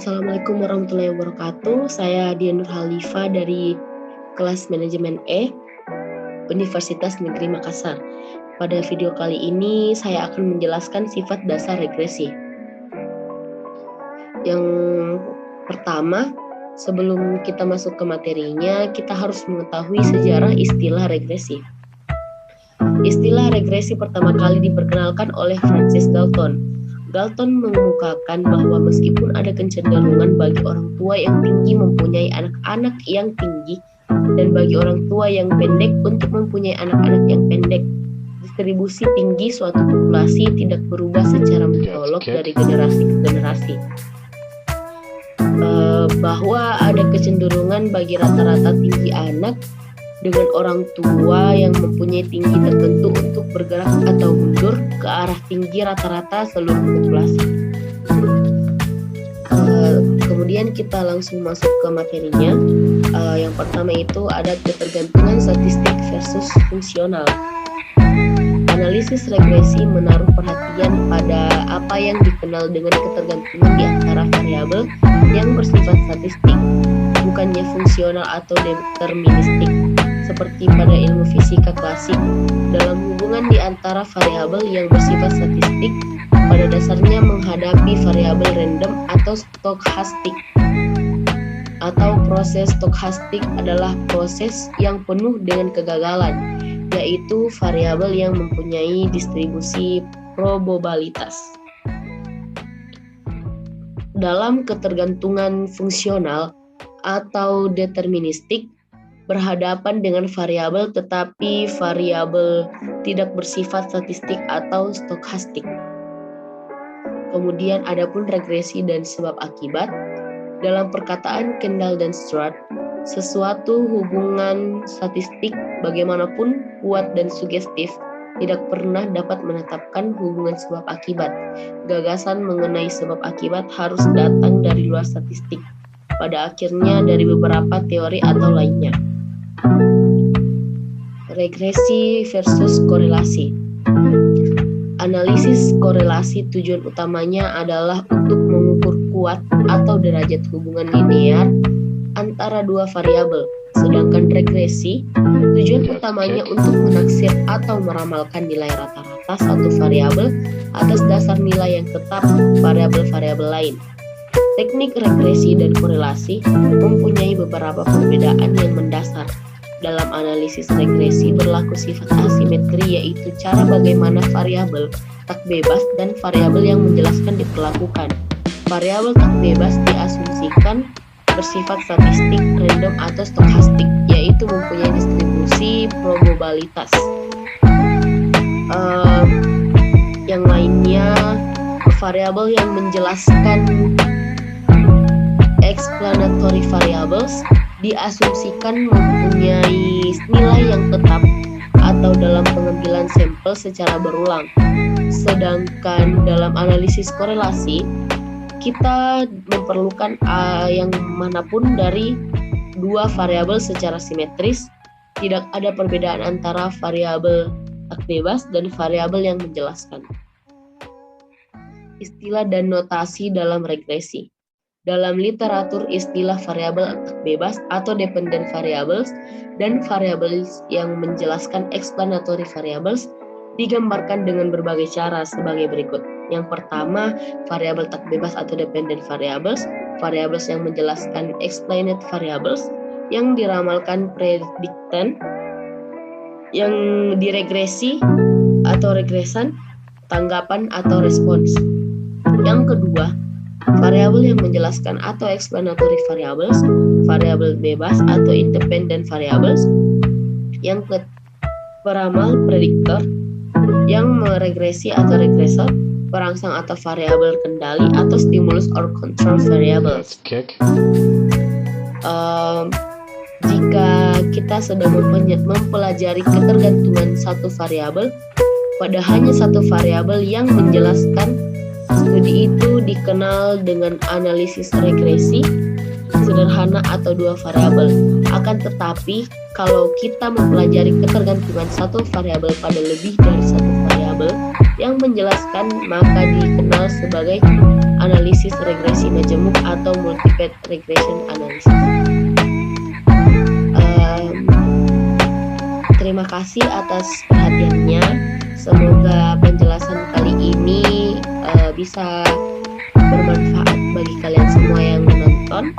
Assalamualaikum warahmatullahi wabarakatuh. Saya Dian Nurhalifa dari kelas manajemen E, Universitas Negeri Makassar. Pada video kali ini saya akan menjelaskan sifat dasar regresi. Yang pertama, sebelum kita masuk ke materinya, kita harus mengetahui sejarah istilah regresi. Istilah regresi pertama kali diperkenalkan oleh Francis Galton. Galton mengemukakan bahwa meskipun ada kecenderungan bagi orang tua yang tinggi mempunyai anak-anak yang tinggi dan bagi orang tua yang pendek untuk mempunyai anak-anak yang pendek, distribusi tinggi suatu populasi tidak berubah secara mencolok dari generasi ke generasi. Bahwa ada kecenderungan bagi rata-rata tinggi anak dengan orang tua yang mempunyai tinggi tertentu untuk bergerak atau mundur ke arah tinggi rata-rata seluruh populasi. Kemudian kita langsung masuk ke materinya. Yang pertama itu ada ketergantungan statistik versus fungsional. Analisis regresi menaruh perhatian pada apa yang dikenal dengan ketergantungan di antara variabel yang bersifat statistik, bukannya fungsional atau deterministik, seperti pada ilmu fisika klasik. Dalam hubungan di antara variabel yang bersifat statistik, pada dasarnya menghadapi variabel random atau stokastik. Atau proses stokastik adalah proses yang penuh dengan kegagalan, yaitu variabel yang mempunyai distribusi probabilitas. Dalam ketergantungan fungsional atau deterministik, berhadapan dengan variabel tetapi variabel tidak bersifat statistik atau stokastik. Kemudian adapun regresi dan sebab akibat. Dalam perkataan Kendall dan Stuart, sesuatu hubungan statistik bagaimanapun kuat dan sugestif tidak pernah dapat menetapkan hubungan sebab akibat. Gagasan mengenai sebab akibat harus datang dari luar statistik, pada akhirnya dari beberapa teori atau lainnya. Regresi versus korelasi. Analisis korelasi tujuan utamanya adalah untuk mengukur kuat atau derajat hubungan linear antara dua variabel, sedangkan regresi tujuan utamanya untuk menaksir atau meramalkan nilai rata-rata satu variabel atas dasar nilai yang tetap variabel-variabel lain. Teknik regresi dan korelasi mempunyai beberapa perbedaan yang mendasar. Dalam analisis regresi berlaku sifat asimetri, yaitu cara bagaimana variabel tak bebas dan variabel yang menjelaskan diperlakukan. Variabel tak bebas diasumsikan bersifat statistik, random atau stokastik, yaitu mempunyai distribusi probabilitas. Yang lainnya, variabel yang menjelaskan explanatory variables diasumsikan mempunyai nilai yang tetap atau dalam pengambilan sampel secara berulang. Sedangkan dalam analisis korelasi, kita memerlukan yang manapun dari dua variabel secara simetris. Tidak ada perbedaan antara variabel tak bebas dan variabel yang menjelaskan. Istilah dan notasi dalam regresi. Dalam literatur, istilah variabel tak bebas atau dependent variables dan variables yang menjelaskan explanatory variables digambarkan dengan berbagai cara sebagai berikut. Yang pertama, variabel tak bebas atau dependent variables yang menjelaskan explained variables yang diramalkan predictant, yang diregresi atau regresan, tanggapan atau respons. Yang kedua, variabel yang menjelaskan atau explanatory variables, variabel bebas atau independent variables, yang peramal prediktor, yang meregresi atau regresor, perangsang atau variabel kendali atau stimulus or control variables. Jika kita sedang mempelajari ketergantungan satu variabel pada hanya satu variabel yang menjelaskan, studi itu dikenal dengan analisis regresi sederhana atau dua variabel. Akan tetapi, kalau kita mempelajari ketergantungan satu variabel pada lebih dari satu variabel yang menjelaskan, maka dikenal sebagai analisis regresi majemuk atau multi-path regression analysis. Terima kasih atas perhatiannya. Semoga penjelasan kali ini bisa bermanfaat bagi kalian semua yang menonton.